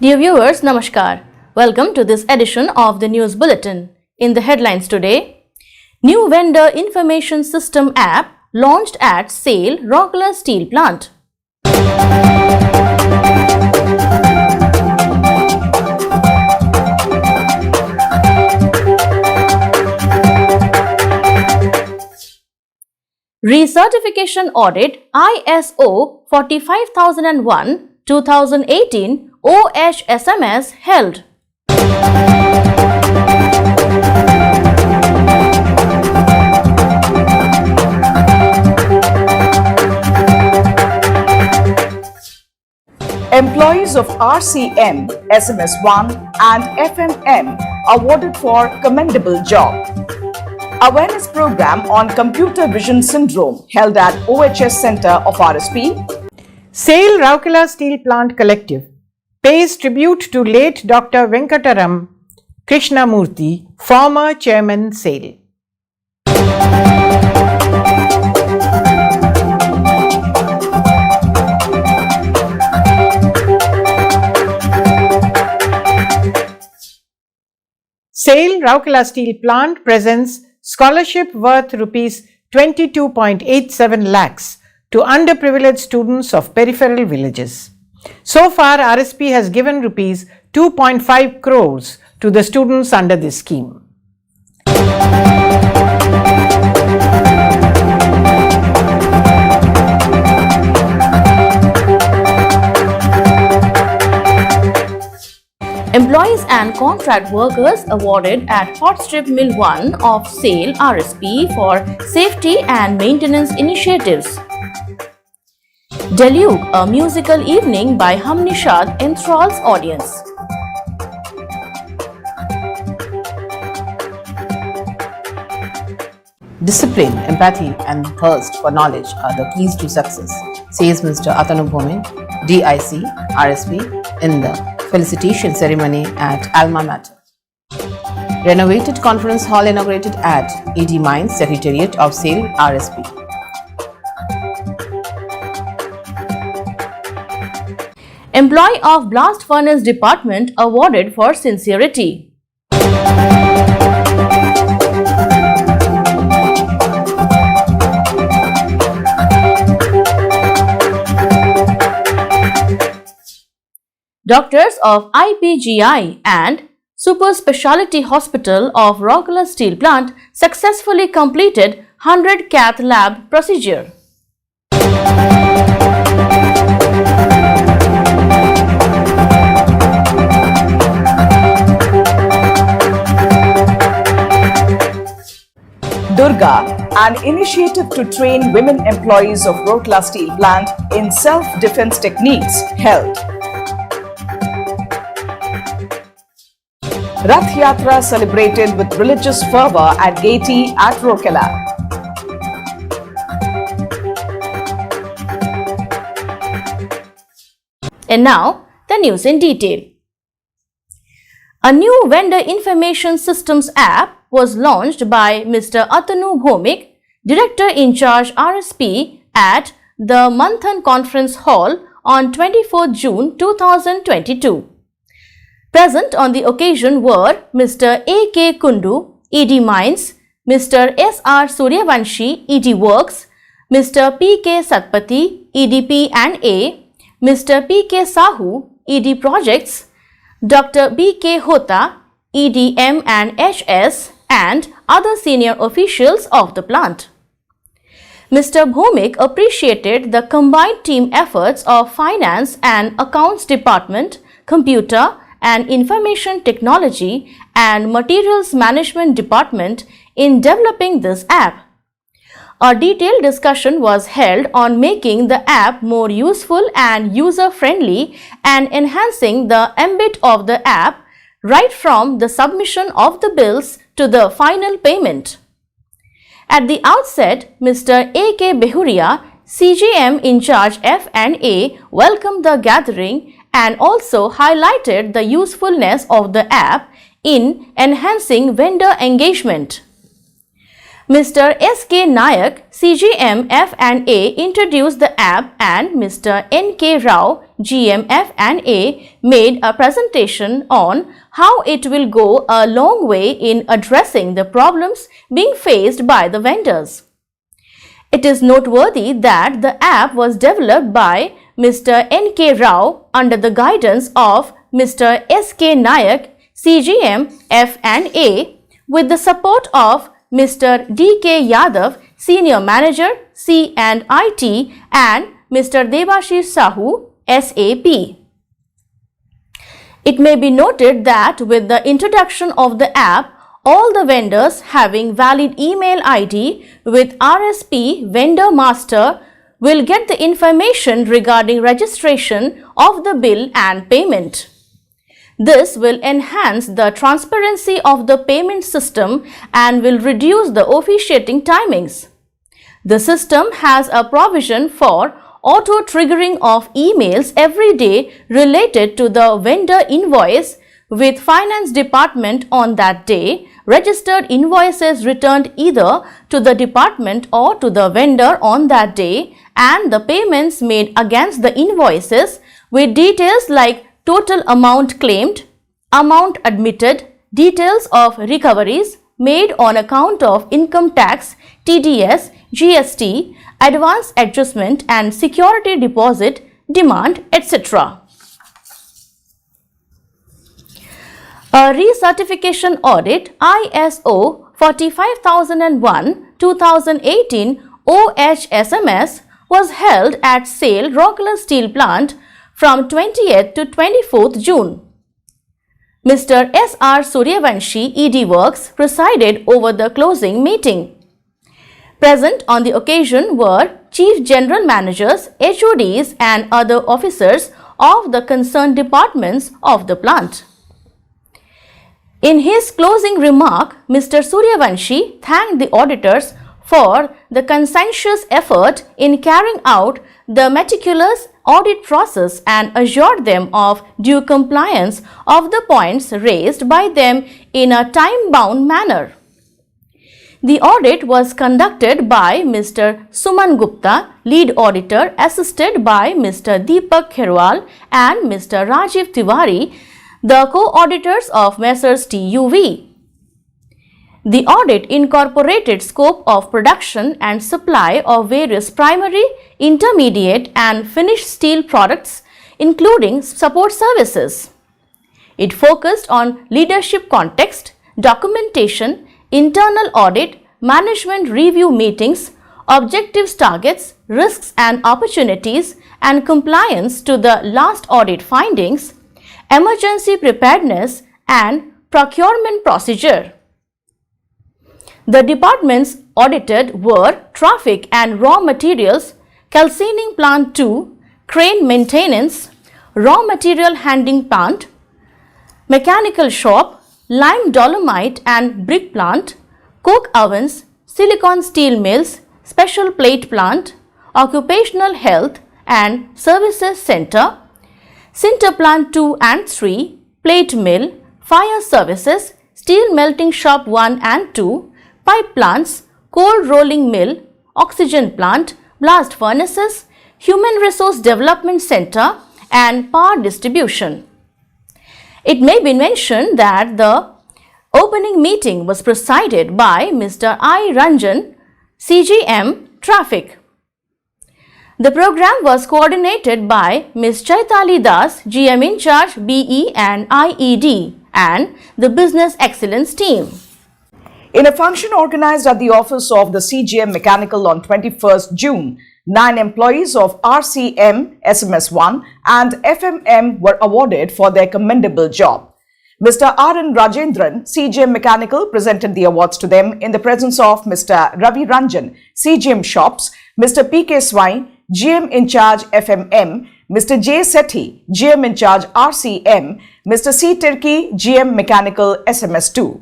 Dear viewers, Namaskar. Welcome to this edition of the News Bulletin. In the headlines today, new vendor information system app launched at SAIL Rourkela Steel Plant. Recertification Audit ISO 45001-2018 OHSMS held. Employees of RCM, SMS1 and FMM awarded for commendable job. Awareness program on computer vision syndrome held at OHS Center of RSP. SAIL Rourkela Steel Plant Collective pays tribute to late Dr. Venkataram, Krishnamurti, former Chairman SAIL. SAIL Rourkela Steel Plant presents scholarship worth Rs 22.87 lakhs to underprivileged students of peripheral villages. So far, RSP has given Rs 2.5 crores to the students under this scheme. Employees and contract workers awarded at Hot Strip Mill 1 of SAIL RSP for safety and maintenance initiatives. Deluge, a musical evening by Hamnishad enthralls audience. Discipline, empathy and thirst for knowledge are the keys to success, says Mr. Atanu Bhome, DIC, RSP, in the Felicitation Ceremony at Alma Mater. Renovated Conference Hall inaugurated at ED Mines Secretariat of SAIL RSP. Employee of Blast Furnace Department awarded for sincerity. Doctors of IPGI and Super Speciality Hospital of Rourkela Steel Plant successfully completed 100 cath lab procedure. Durga, an initiative to train women employees of Rourkela Steel Plant in self-defense techniques held. Rathyatra celebrated with religious fervour at Gaiety at Rourkela. And now, the news in detail. A new vendor information systems app was launched by Mr. Atanu Bhome, Director in charge RSP at the Manthan Conference Hall on 24 June 2022. Present on the occasion were Mr. A.K. Kundu, ED Mines, Mr. S.R. Suryavanshi, ED Works, Mr. P.K. Satpathy, EDP and A, Mr. P.K. Sahu, ED Projects, Dr. B.K. Hota, EDM and HS, and other senior officials of the plant. Mr. Bhome appreciated the combined team efforts of Finance and Accounts Department, Computer and Information Technology and Materials Management Department in developing this app. A detailed discussion was held on making the app more useful and user-friendly and enhancing the ambit of the app right from the submission of the bills to the final payment. At the outset, Mr. A.K. Behuria, CGM in charge F&A, welcomed the gathering and also highlighted the usefulness of the app in enhancing vendor engagement. Mr. S.K. Nayak, CGM F&A, introduced the app, and Mr. N.K. Rao, GM F&A, made a presentation on how it will go a long way in addressing the problems being faced by the vendors. It is noteworthy that the app was developed by Mr. N.K. Rao under the guidance of Mr. S.K. Nayak, CGM F&A, with the support of Mr. D.K. Yadav, Senior Manager, C&IT, and Mr. Debashish Sahu, SAP. It may be noted that with the introduction of the app, all the vendors having valid email ID with RSP Vendor Master will get the information regarding registration of the bill and payment. This will enhance the transparency of the payment system and will reduce the officiating timings. The system has a provision for auto-triggering of emails every day related to the vendor invoice with finance department on that day, registered invoices returned either to the department or to the vendor on that day, and the payments made against the invoices with details like total amount claimed, amount admitted, details of recoveries made on account of income tax, TDS, GST, advance adjustment and security deposit, demand, etc. A Recertification Audit ISO 45001-2018 OHSMS was held at SAIL Rourkela Steel Plant from 20th to 24th June. Mr. S.R. Suryavanshi, ED Works, presided over the closing meeting. Present on the occasion were Chief General Managers, HODs and other officers of the concerned departments of the plant. In his closing remark, Mr. Suryavanshi thanked the auditors for the conscientious effort in carrying out the meticulous audit process and assured them of due compliance of the points raised by them in a time-bound manner. The audit was conducted by Mr. Suman Gupta, lead auditor, assisted by Mr. Deepak Kherwal and Mr. Rajiv Tiwari, the co-auditors of Messrs. TUV. The audit incorporated scope of production and supply of various primary, intermediate and finished steel products, including support services. It focused on leadership context, documentation, internal audit, management review meetings, objectives, targets, risks and opportunities, and compliance to the last audit findings, emergency preparedness and procurement procedure. The departments audited were Traffic and Raw Materials, Calcining Plant 2, Crane Maintenance, Raw Material Handling Plant, Mechanical Shop, Lime Dolomite and Brick Plant, Coke Ovens, Silicon Steel Mills, Special Plate Plant, Occupational Health and Services Center, Sinter Plant 2 and 3, Plate Mill, Fire Services, Steel Melting Shop 1 and 2, Pipe Plants, Cold Rolling Mill, Oxygen Plant, Blast Furnaces, Human Resource Development Center and Power Distribution. It may be mentioned that the opening meeting was presided by Mr. I. Ranjan, CGM Traffic. The program was coordinated by Ms. Chaitali Das, GM in charge BE and IED, and the Business Excellence team. In a function organized at the office of the CGM Mechanical on 21st June, 9 employees of RCM, SMS1 and FMM were awarded for their commendable job. Mr. R.N. Rajendran, CGM Mechanical, presented the awards to them in the presence of Mr. Ravi Ranjan, CGM Shops, Mr. P.K. Swain, GM in charge FMM, Mr. J. Sethi, GM in charge RCM, Mr. C. Tirki, GM Mechanical SMS2.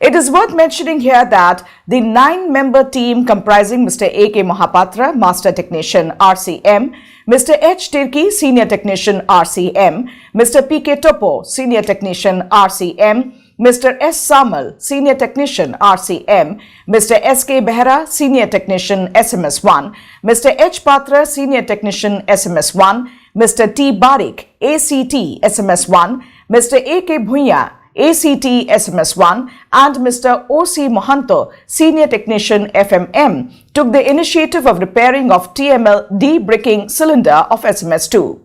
It is worth mentioning here that the 9-member team comprising Mr. A.K. Mahapatra, Master Technician RCM, Mr. H. Tirki, Senior Technician RCM, Mr. P.K. Topo, Senior Technician RCM, Mr. S. Samal, Senior Technician, RCM, Mr. S. K. Behra, Senior Technician, SMS1, Mr. H. Patra, Senior Technician, SMS1, Mr. T. Barik, ACT, SMS1, Mr. A. K. Bhuya, ACT, SMS1, and Mr. O. C. Mohanto, Senior Technician, FMM, took the initiative of repairing of TML debricking cylinder of SMS2.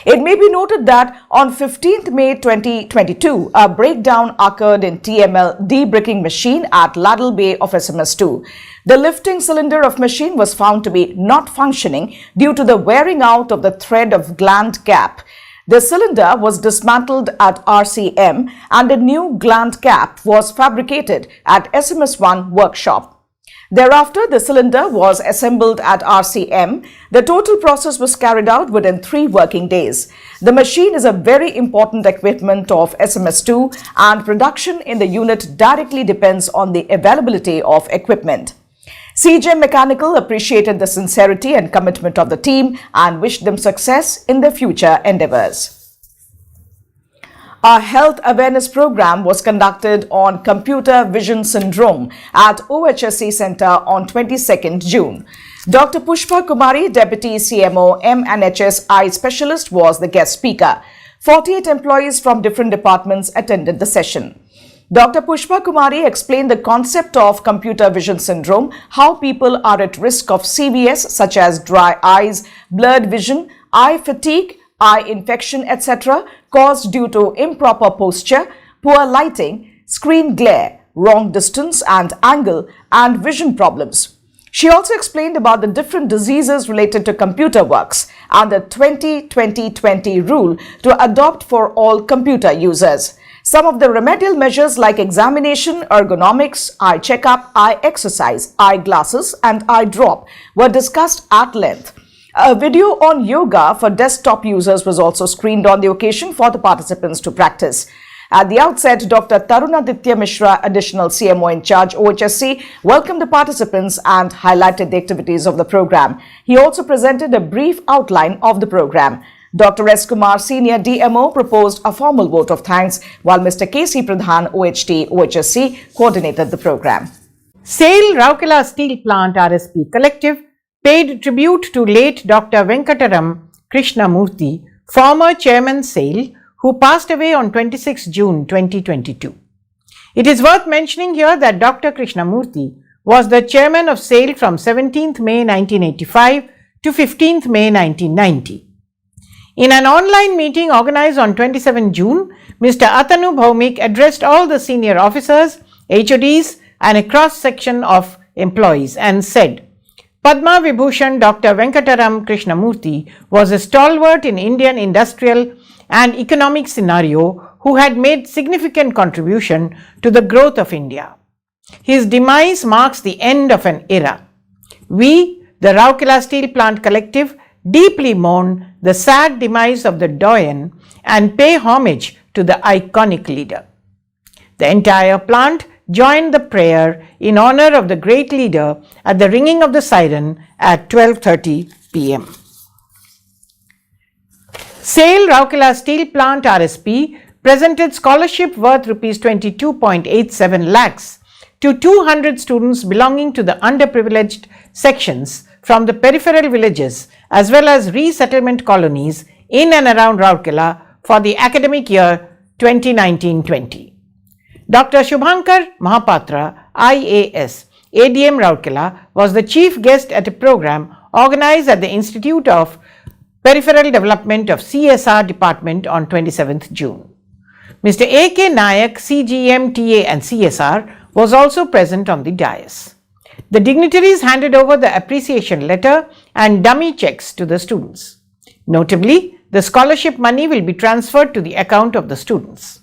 It may be noted that on 15th May 2022, a breakdown occurred in TML debricking machine at Lateral Bay of SMS2. The lifting cylinder of machine was found to be not functioning due to the wearing out of the thread of gland cap. The cylinder was dismantled at RCM and a new gland cap was fabricated at SMS1 workshop. Thereafter, the cylinder was assembled at RCM. The total process was carried out within 3 working days. The machine is a very important equipment of SMS2 and production in the unit directly depends on the availability of equipment. CJ Mechanical appreciated the sincerity and commitment of the team and wished them success in their future endeavors. A health awareness program was conducted on computer vision syndrome at OHSC Center on 22nd June. Dr. Pushpa Kumari, Deputy CMO M&HS Eye Specialist, was the guest speaker. 48 employees from different departments attended the session. Dr. Pushpa Kumari explained the concept of computer vision syndrome, how people are at risk of CVS such as dry eyes, blurred vision, eye fatigue, eye infection, etc. caused due to improper posture, poor lighting, screen glare, wrong distance and angle, and vision problems. She also explained about the different diseases related to computer works and the 20-20-20 rule to adopt for all computer users. Some of the remedial measures like examination, ergonomics, eye checkup, eye exercise, eye glasses and eye drop were discussed at length. A video on yoga for desktop users was also screened on the occasion for the participants to practice. At the outset, Dr. Tarunaditya Mishra, Additional CMO in charge OHSC, welcomed the participants and highlighted the activities of the program. He also presented a brief outline of the program. Dr. S. Kumar, Senior DMO, proposed a formal vote of thanks, while Mr. K.C. Pradhan, OHT, OHSC, coordinated the program. SAIL Rourkela Steel Plant RSP Collective paid tribute to late Dr. Venkataram Krishnamurti, former Chairman SAIL, who passed away on 26 June 2022. It is worth mentioning here that Dr. Krishnamurti was the Chairman of SAIL from 17th May 1985 to 15th May 1990. In an online meeting organized on 27 June, Mr. Atanu Bhaumik addressed all the senior officers, HODs and a cross-section of employees and said, Padma Vibhushan Dr. Venkataram Krishnamurti was a stalwart in Indian industrial and economic scenario who had made significant contribution to the growth of India. His demise marks the end of an era. We, the Rourkela Steel Plant Collective, deeply mourn the sad demise of the doyen and pay homage to the iconic leader. The entire plant joined the prayer in honor of the great leader at the ringing of the siren at 12:30 p.m. SAIL Rourkela Steel Plant RSP presented scholarship worth Rs 22.87 lakhs to 200 students belonging to the underprivileged sections from the peripheral villages as well as resettlement colonies in and around Rourkela for the academic year 2019-20. Dr. Shubhankar Mahapatra, IAS, ADM Rourkela, was the chief guest at a program organized at the Institute of Peripheral Development of CSR Department on 27th June. Mr. A.K. Nayak, CGM, TA and CSR was also present on the dais. The dignitaries handed over the appreciation letter and dummy checks to the students. Notably, the scholarship money will be transferred to the account of the students.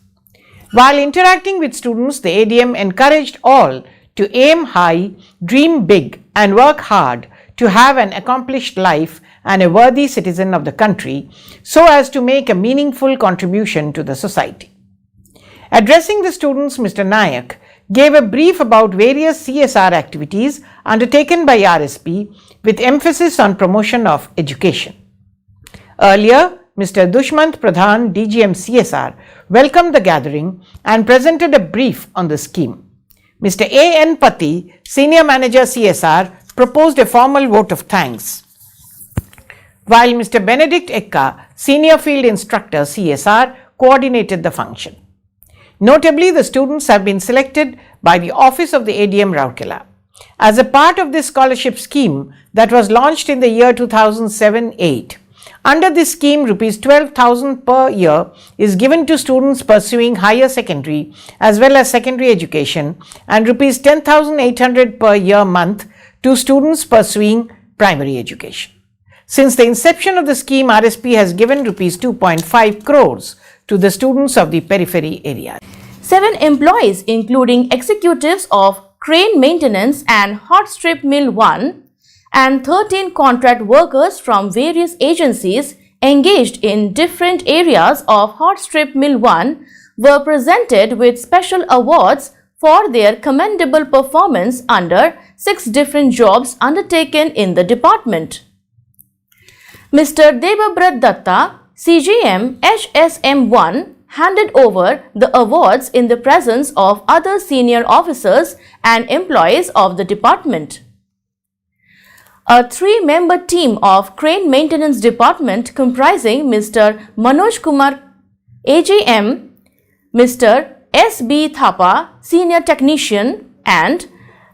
While interacting with students, the ADM encouraged all to aim high, dream big and work hard to have an accomplished life and a worthy citizen of the country so as to make a meaningful contribution to the society. Addressing the students, Mr. Nayak gave a brief about various CSR activities undertaken by RSP with emphasis on promotion of education. Earlier, Mr. Dushmant Pradhan, DGM CSR, welcomed the gathering and presented a brief on the scheme. Mr. A.N. Pati, Senior Manager CSR, proposed a formal vote of thanks, while Mr. Benedict Ekka, Senior Field Instructor CSR, coordinated the function. Notably, the students have been selected by the Office of the ADM Rourkela. As a part of this scholarship scheme that was launched in the year 2007-8, under this scheme, Rs 12,000 per year is given to students pursuing higher secondary as well as secondary education, and Rs 10,800 per year month to students pursuing primary education. Since the inception of the scheme, RSP has given Rs 2.5 crores to the students of the periphery area. 7 employees, including executives of crane maintenance and hot strip mill 1, and 13 contract workers from various agencies engaged in different areas of hot strip mill 1 were presented with special awards for their commendable performance under 6 different jobs undertaken in the department. Mr. Devabrat Datta, CGM HSM1, handed over the awards in the presence of other senior officers and employees of the department. A 3-member team of crane maintenance department comprising Mr. Manoj Kumar, AGM, Mr. S.B. Thapa, Senior Technician, and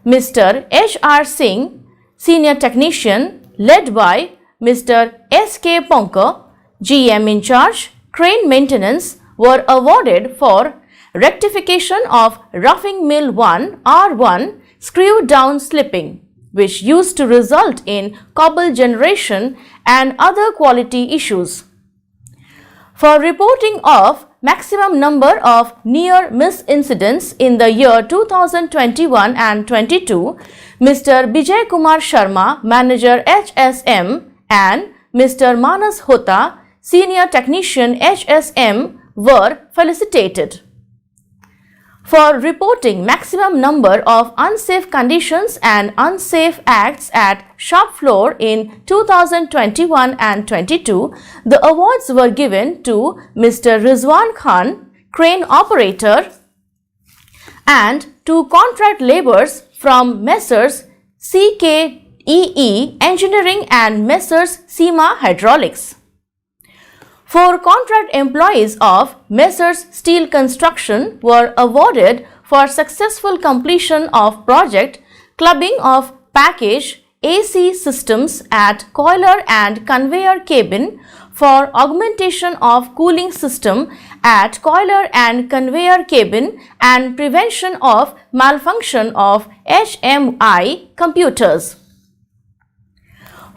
Mr. H.R. Singh, Senior Technician, led by Mr. S.K. Ponka, GM in charge, crane maintenance, were awarded for rectification of roughing mill 1 R1 screw down slipping, which used to result in cobble generation and other quality issues. For reporting of maximum number of near miss incidents in the year 2021 and 22, Mr. Bijay Kumar Sharma, Manager HSM, and Mr. Manas Hota, Senior Technician HSM, were felicitated. For reporting maximum number of unsafe conditions and unsafe acts at shop floor in 2021 and 22, the awards were given to Mr. Rizwan Khan, crane operator, and to contract laborers from Messrs. CKEE Engineering and Messrs. SEMA Hydraulics. 4 contract employees of Messrs. Steel Construction were awarded for successful completion of project clubbing of package AC systems at coiler and conveyor cabin, for augmentation of cooling system at coiler and conveyor cabin, and prevention of malfunction of HMI computers.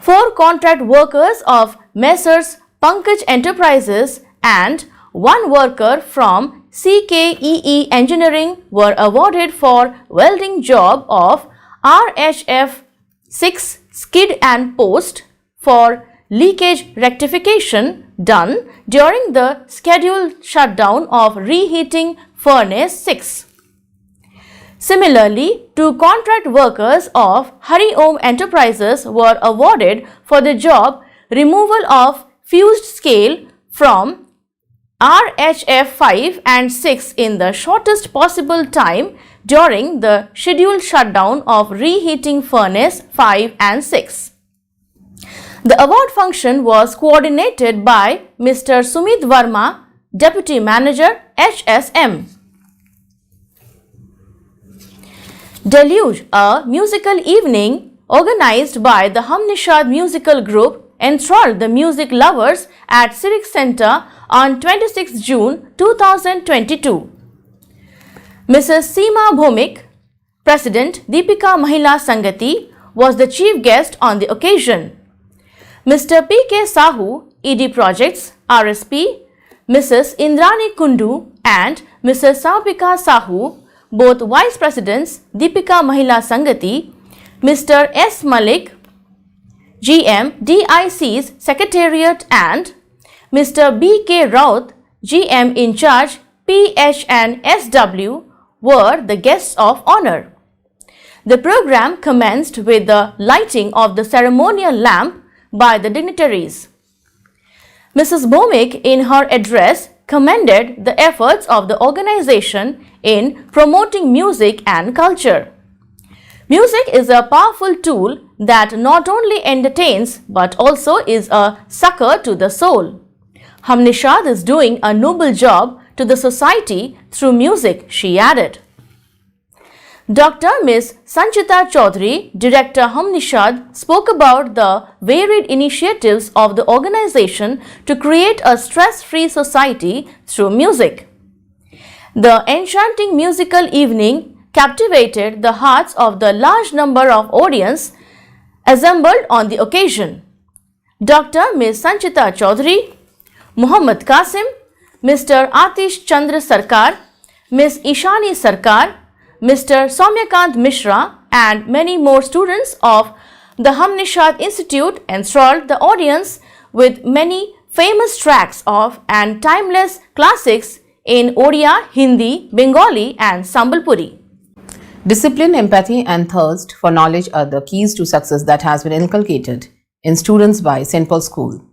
4 contract workers of Messrs. Pankaj Enterprises and 1 worker from CKEE Engineering were awarded for welding job of RHF 6 skid and post for leakage rectification done during the scheduled shutdown of reheating furnace 6. Similarly, 2 contract workers of Hari Om Enterprises were awarded for the job removal of fused scale from RHF 5 and 6 in the shortest possible time during the scheduled shutdown of reheating furnace 5 and 6. The award function was coordinated by Mr. Sumit Verma, Deputy Manager, HSM. Deluge, a musical evening organized by the Hamnishad musical group, enthralled the music lovers at Civic Center on 26 June 2022. Mrs. Seema Bhomik, President Deepika Mahila Sangati, was the chief guest on the occasion. Mr. P.K. Sahu, ED Projects, RSP, Mrs. Indrani Kundu and Mrs. Saupika Sahu, both Vice Presidents, Deepika Mahila Sangati, Mr. S. Malik, GM, DIC's Secretariat, and Mr. B.K. Raut, GM in charge, PH and SW, were the guests of honor. The program commenced with the lighting of the ceremonial lamp by the dignitaries. Mrs. Bhomik, in her address, commended the efforts of the organization in promoting music and culture. Music is a powerful tool that not only entertains but also is a succor to the soul. Hamnishad is doing a noble job to the society through music, she added. Dr. Ms. Sanchita Chaudhary, Director Hamnishad, spoke about the varied initiatives of the organization to create a stress-free society through music. The enchanting musical evening captivated the hearts of the large number of audience assembled on the occasion. Dr. Ms. Sanchita Chaudhary, Muhammad Qasim, Mr. Atish Chandra Sarkar, Ms. Ishani Sarkar, Mr. Soumyakant Mishra and many more students of the Hamnishad Institute enthralled the audience with many famous tracks of and timeless classics in Odia, Hindi, Bengali and Sambalpuri. Discipline, empathy and thirst for knowledge are the keys to success that has been inculcated in students by St. Paul's School.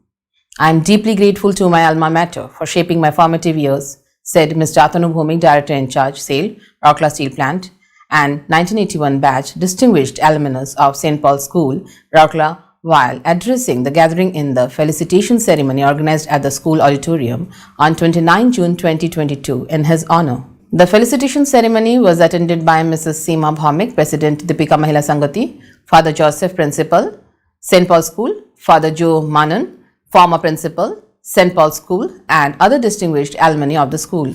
I am deeply grateful to my alma mater for shaping my formative years, said Mr. Atanu Bhomik, Director in Charge, SAIL, Rourkela Steel Plant, and 1981 batch distinguished alumnus of St. Paul's School, Rourkela, while addressing the gathering in the Felicitation Ceremony organized at the school auditorium on 29 June 2022 in his honor. The Felicitation Ceremony was attended by Mrs. Seema Bhomik, President, Deepika Mahila Sangati, Father Joseph, Principal, St. Paul's School, Father Joe Manan, former Principal, St. Paul's School, and other distinguished alumni of the school.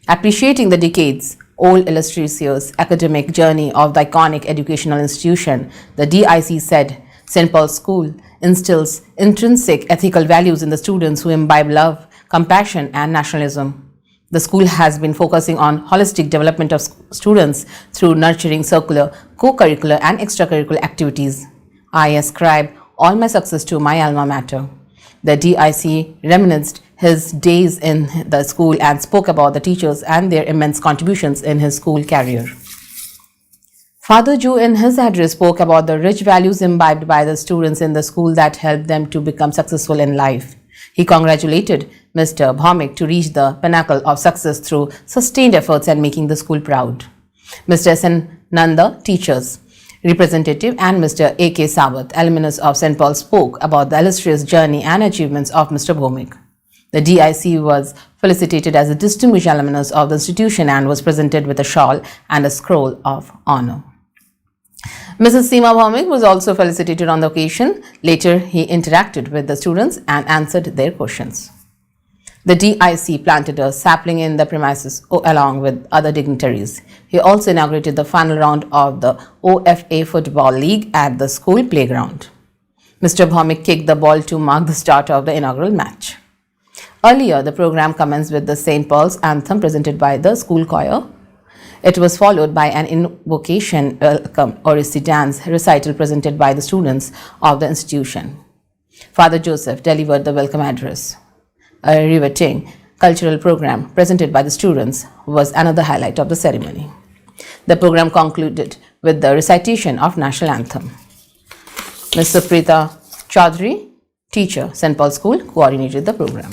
Appreciating the decades-old illustrious academic journey of the iconic educational institution, the DIC said, St. Paul's School instills intrinsic ethical values in the students who imbibe love, compassion, and nationalism. The school has been focusing on holistic development of students through nurturing circular, co-curricular, and extracurricular activities. I ascribe all my success to my alma mater. The DIC reminisced his days in the school and spoke about the teachers and their immense contributions in his school career. Father Joe in his address spoke about the rich values imbibed by the students in the school that helped them to become successful in life. He congratulated Mr. Bhomik to reach the pinnacle of success through sustained efforts and making the school proud. Mr. S.N. Nanda, teachers, representative, and Mr. A.K. Sabath, alumnus of St. Paul, spoke about the illustrious journey and achievements of Mr. Bhomik. The DIC was felicitated as a distinguished alumnus of the institution and was presented with a shawl and a scroll of honor. Mrs. Seema Bhomik was also felicitated on the occasion. Later, he interacted with the students and answered their questions. The DIC planted a sapling in the premises along with other dignitaries. He also inaugurated the final round of the OFA Football League at the school playground. Mr. Bhomik kicked the ball to mark the start of the inaugural match. Earlier, the program commenced with the St. Paul's anthem presented by the school choir. It was followed by an invocation welcome or dance recital presented by the students of the institution. Father Joseph delivered the welcome address. A riveting cultural program presented by the students was another highlight of the ceremony. The program concluded with the recitation of national anthem. Ms. Suprita Chaudhary, teacher, St. Paul's School, coordinated the program.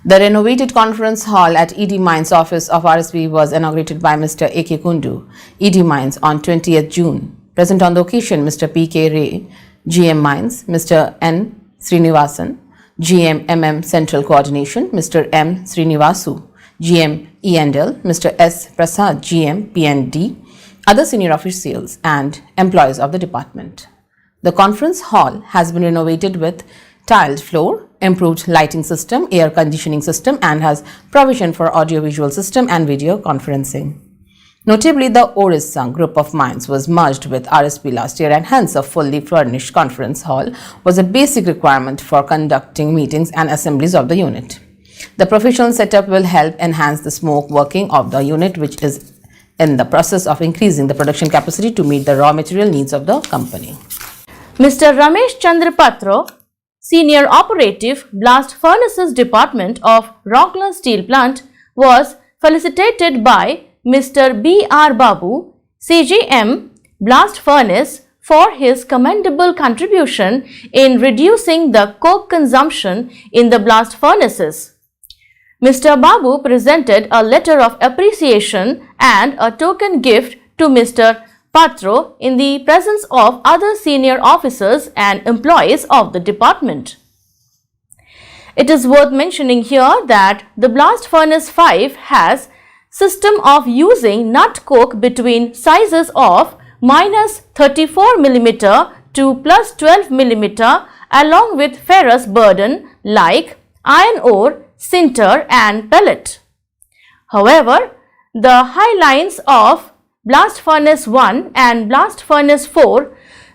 The renovated conference hall at ED Mines office of RSP was inaugurated by Mr. A.K. Kundu, ED Mines, on 20th June. Present on the occasion, Mr. P.K. Ray, GM Mines, Mr. N. Srinivasan, GM MM Central Coordination, Mr. M. Srinivasu, GM E&L, Mr. S. Prasad, GM P&D, other senior officials and employees of the department. The conference hall has been renovated with tiled floor, improved lighting system, air conditioning system, and has provision for audio-visual system and video conferencing. Notably, the Orissa group of mines was merged with RSP last year, and hence a fully furnished conference hall was a basic requirement for conducting meetings and assemblies of the unit. The professional setup will help enhance the smoke working of the unit, which is in the process of increasing the production capacity to meet the raw material needs of the company. Mr. Ramesh Chandra Patro, Senior Operative, Blast Furnaces Department of Rourkela Steel Plant, was felicitated by Mr. B.R. Babu, CGM, Blast Furnace, for his commendable contribution in reducing the coke consumption in the blast furnaces. Mr. Babu presented a letter of appreciation and a token gift to Mr. Patro in the presence of other senior officers and employees of the department. It is worth mentioning here that the blast furnace 5 has system of using nut coke between sizes of -34 mm to +12 mm along with ferrous burden like iron ore, sinter and pellet. However, the high lines of Blast Furnace 1 and Blast Furnace 4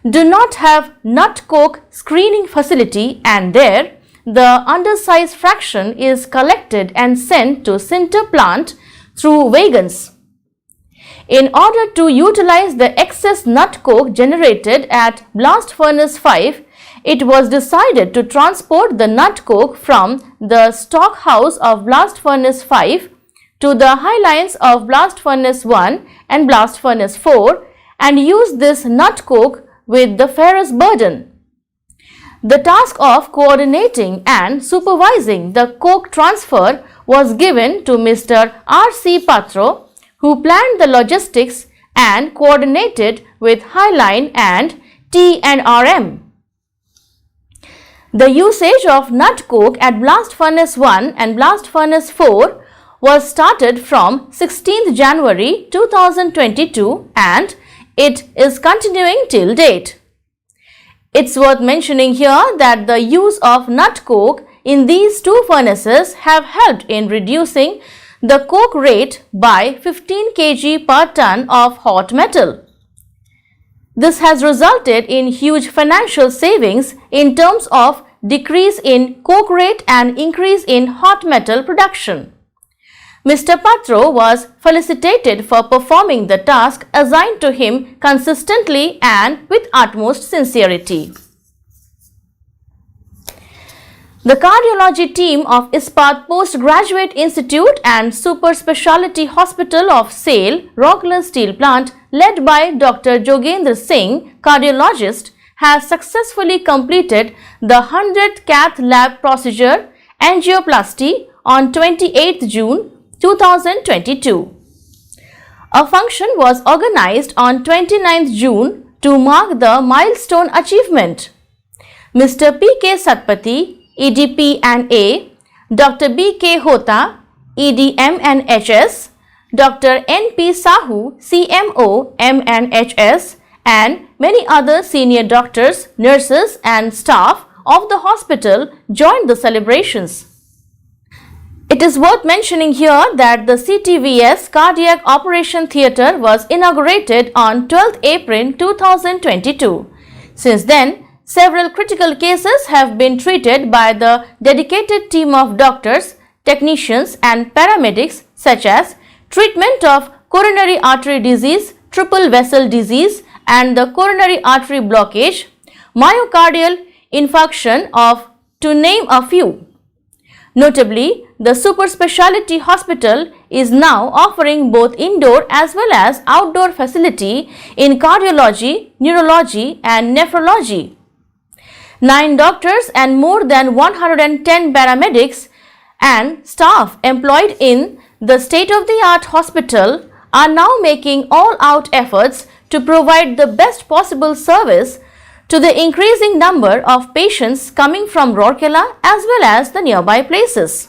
do not have nut coke screening facility, and there the undersize fraction is collected and sent to sinter plant through wagons. In order to utilize the excess nut coke generated at Blast Furnace 5, it was decided to transport the nut coke from the stock house of Blast Furnace 5 to the high lines of Blast Furnace 1 and Blast Furnace 4 and use this nut coke with the ferrous burden. The task of coordinating and supervising the coke transfer was given to Mr. R.C. Patro, who planned the logistics and coordinated with Highline and T&RM. The usage of nut coke at Blast Furnace 1 and Blast Furnace 4 was started from 16th January 2022 and it is continuing till date. It's worth mentioning here that the use of nut coke in these two furnaces have helped in reducing the coke rate by 15 kg per ton of hot metal. This has resulted in huge financial savings in terms of decrease in coke rate and increase in hot metal production. Mr. Patro was felicitated for performing the task assigned to him consistently and with utmost sincerity. The cardiology team of Ispat Postgraduate Institute and Super Speciality Hospital of SAIL, Rourkela Steel Plant, led by Dr. Jogendra Singh, cardiologist, has successfully completed the 100th cath lab procedure angioplasty on 28th June 2022. A function was organized on 29th June to mark the milestone achievement. Mr. P.K. Satpathy, EDP and A, Dr. B.K. Hota, EDM and HS, Dr. N.P. Sahu, CMO, M&HS, and many other senior doctors, nurses and staff of the hospital joined the celebrations. It is worth mentioning here that the CTVS Cardiac Operation Theatre was inaugurated on 12th April 2022. Since then, several critical cases have been treated by the dedicated team of doctors, technicians and paramedics, such as treatment of coronary artery disease, triple vessel disease and the coronary artery blockage, myocardial infarction to name a few. Notably, the super speciality hospital is now offering both indoor as well as outdoor facility in cardiology, neurology and nephrology. 9 doctors and more than 110 paramedics and staff employed in the state-of-the-art hospital are now making all-out efforts to provide the best possible service to the increasing number of patients coming from Rourkela as well as the nearby places.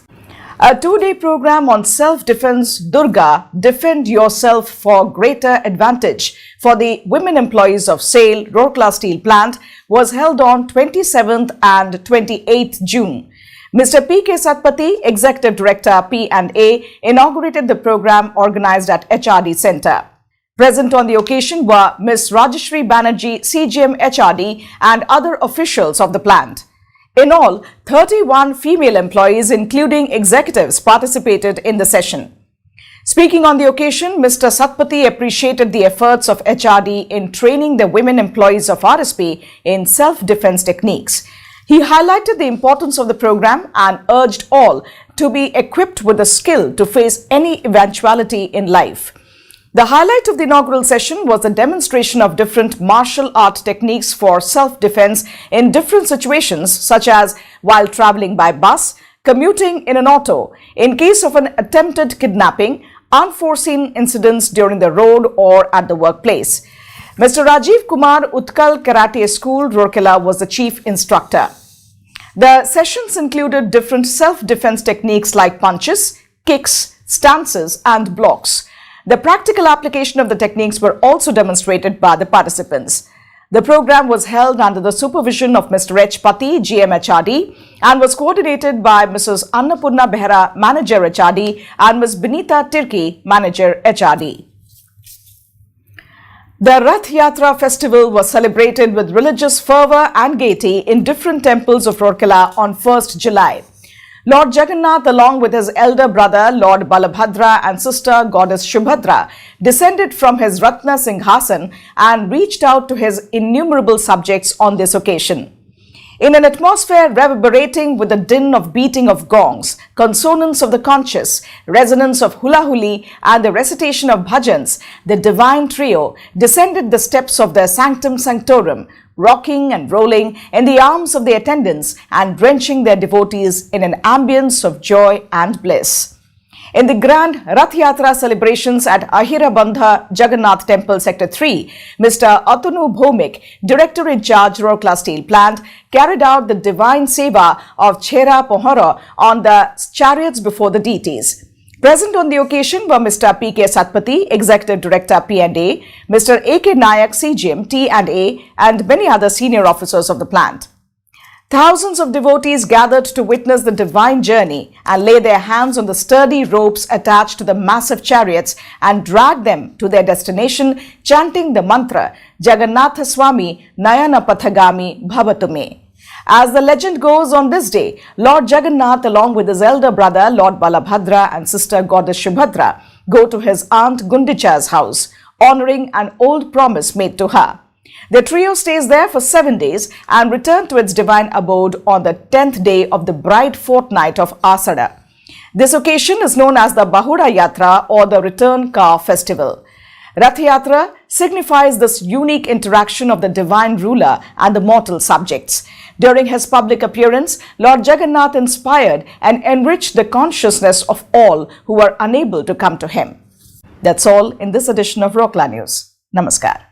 A 2-day program on self-defense, Durga, Defend Yourself for Greater Advantage for the women employees of SAIL, Rourkela Steel Plant was held on 27th and 28th June. Mr. P.K. Satpathy, Executive Director P&A, inaugurated the program organized at HRD Center. Present on the occasion were Ms. Rajeshri Banerjee, CGM HRD and other officials of the plant. In all, 31 female employees including executives participated in the session. Speaking on the occasion, Mr. Satpathy appreciated the efforts of HRD in training the women employees of RSP in self-defense techniques. He highlighted the importance of the program and urged all to be equipped with the skill to face any eventuality in life. The highlight of the inaugural session was the demonstration of different martial art techniques for self-defense in different situations, such as while traveling by bus, commuting in an auto, in case of an attempted kidnapping, unforeseen incidents during the road or at the workplace. Mr. Rajiv Kumar Utkal Karate School, Rourkela was the chief instructor. The sessions included different self-defense techniques like punches, kicks, stances and blocks. The practical application of the techniques were also demonstrated by the participants. The program was held under the supervision of Mr. H. Pati, GM HRD, and was coordinated by Mrs. Annapurna Behra, Manager HRD, and Ms. Binita Tirki, Manager HRD. The Rathyatra festival was celebrated with religious fervour and gaiety in different temples of Rourkela on 1st July. Lord Jagannath, along with his elder brother Lord Balabhadra and sister Goddess Shubhadra, descended from his Ratna Singhasan and reached out to his innumerable subjects on this occasion. In an atmosphere reverberating with the din of beating of gongs, consonance of the conches, resonance of hula-huli and the recitation of bhajans, the divine trio descended the steps of their sanctum sanctorum, rocking and rolling in the arms of the attendants and drenching their devotees in an ambience of joy and bliss. In the grand Rathyatra celebrations at Ahira Bandha Jagannath Temple Sector 3, Mr. Atanu Bhomik, Director in Charge, Rourkela Steel Plant, carried out the divine seva of Chhera Pohara on the chariots before the deities. Present on the occasion were Mr. P.K. Satpathy, Executive Director P&A, Mr. A.K. Nayak, CGM, T&A, and many other senior officers of the plant. Thousands of devotees gathered to witness the divine journey and lay their hands on the sturdy ropes attached to the massive chariots and drag them to their destination, chanting the mantra, Jagannatha Swami Nayana Pathagami Bhavatume. As the legend goes, on this day, Lord Jagannath, along with his elder brother Lord Balabhadra and sister Goddess Shubhadra, go to his aunt Gundicha's house, honouring an old promise made to her. The trio stays there for 7 days and return to its divine abode on the 10th day of the bright fortnight of Asada. This occasion is known as the Bahura Yatra or the Return Car Festival. Rathyatra signifies this unique interaction of the divine ruler and the mortal subjects. During his public appearance, Lord Jagannath inspired and enriched the consciousness of all who were unable to come to him. That's all in this edition of Rourkela News. Namaskar.